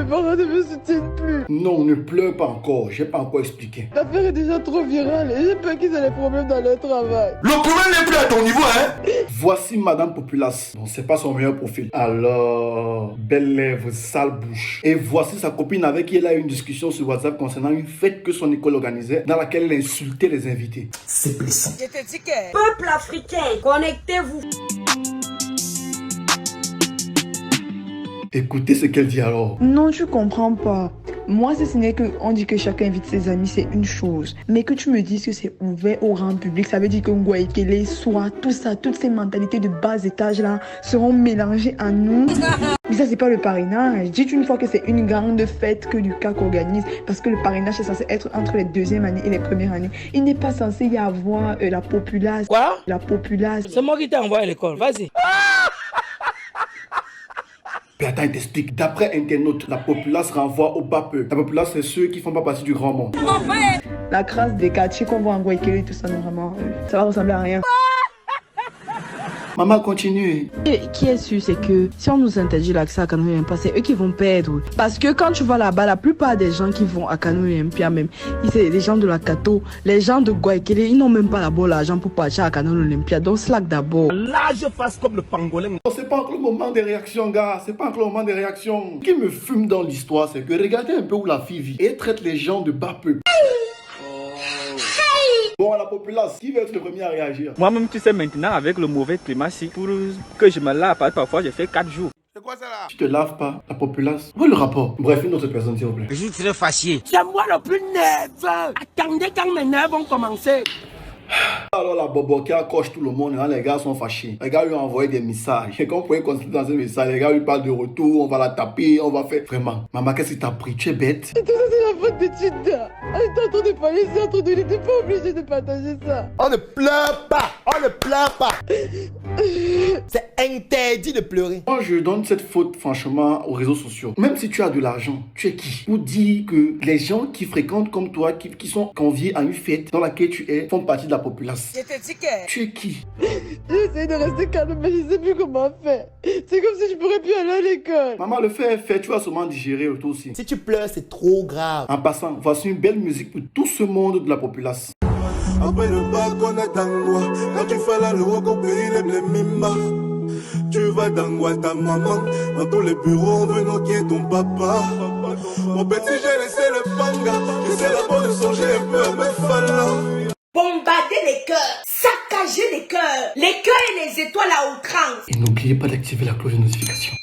mes parents ne me soutiennent plus. Non, ne pleure pas encore. J'ai pas encore expliqué. L'affaire est déjà trop virale et j'ai peur qu'ils aient des problèmes dans leur travail. Le problème n'est plus à ton niveau, hein? Voici Madame Populace. Bon, c'est pas son meilleur profil. Alors, belles lèvres, sale bouche. Et voici sa copine avec qui elle a eu une discussion sur WhatsApp concernant une fête que son école organisait dans laquelle elle insultait les invités. C'est blessant. Je te dis que... Peuple africain, connectez-vous. Écoutez ce qu'elle dit alors. Non, tu comprends pas. Moi, si ce n'est qu'on dit que chacun invite ses amis, c'est une chose. Mais que tu me dises que c'est ouvert au grand public, ça veut dire que Ngwaikele, soit tout ça, toutes ces mentalités de bas étage là seront mélangées à nous. Mais ça, c'est pas le parrainage. Dites une fois que c'est une grande fête que Lucas organise. Parce que le parrainage est censé être entre les deuxièmes années et les premières années. Il n'est pas censé y avoir la populace. Quoi? La populace. C'est moi qui t'ai envoyé à l'école, vas-y. Puis attends, il t'explique. D'après internaute, la populace renvoie au bas peuple. La populace, c'est ceux qui font pas partie du grand monde. La crasse des quartiers qu'on voit en Ngwaikele et tout ça, non, vraiment, ça va ressembler à rien. Maman, continue. Et qui est sûr, c'est que si on nous interdit l'accès à Kano Yempa, c'est eux qui vont perdre. Parce que quand tu vas là-bas, la plupart des gens qui vont à Kano Yempa même, c'est les gens de la Kato, les gens de Ngwaikele, ils n'ont même pas d'abord l'argent pour partir à Kano Olympia. Donc slack d'abord. Là, je fasse comme le pangolin. Oh, c'est pas encore le moment des réactions, gars. C'est pas encore le moment des réactions. Ce qui me fume dans l'histoire, c'est que regardez un peu où la fille vit et traite les gens de bas peuple. Bon, à la populace, qui va être le premier à réagir? Moi-même, tu sais, maintenant, avec le mauvais climat, si pour que je me lave, parfois, je fais 4 jours. C'est quoi ça là? Tu te laves pas, la populace. Où est le rapport? Bref, une autre personne, s'il vous plaît. Je suis très fâché. C'est moi le plus nerveux. Attendez quand mes nerfs vont commencer. Alors la bobo qui accroche tout le monde, hein, les gars sont fâchés. Les gars lui ont envoyé des messages. Et comme vous pouvez constater dans ces messages, les gars lui parlent de retour, on va la taper, on va faire... Vraiment, maman, qu'est-ce qui t'a pris? Tu es bête? Et tout ça, c'est la faute de Tida. Elle était en train de parler ici entre nous, il n'était pas obligé de partager ça. On ne pleure pas! On ne pleure pas! C'est interdit de pleurer. Moi, je donne cette faute, franchement, aux réseaux sociaux. Même si tu as de l'argent, tu es qui? Pour dire que les gens qui fréquentent comme toi, qui sont conviés à une fête dans laquelle tu es, font partie de la populace. Je te dis que... Tu es qui? J'essaie de rester calme, mais je ne sais plus comment faire. C'est comme si je pourrais plus aller à l'école. Maman, le fait est fait, tu vas sûrement digérer toi aussi. Si tu pleures, c'est trop grave. En passant, voici une belle musique pour tout ce monde de la populace. Après le bac, on a Dangwa. Quand tu fais la loi, au pays, les mimba. Tu vas Dangwa, ta maman. Dans tous les bureaux, on veut noquer ton papa. Mon petit, j'ai laissé le panga. J'essaie d'abord de songer un peu à mes fallants. Bombarder les cœurs, saccager les cœurs et les étoiles à outrance. Et n'oubliez pas d'activer la cloche de notification.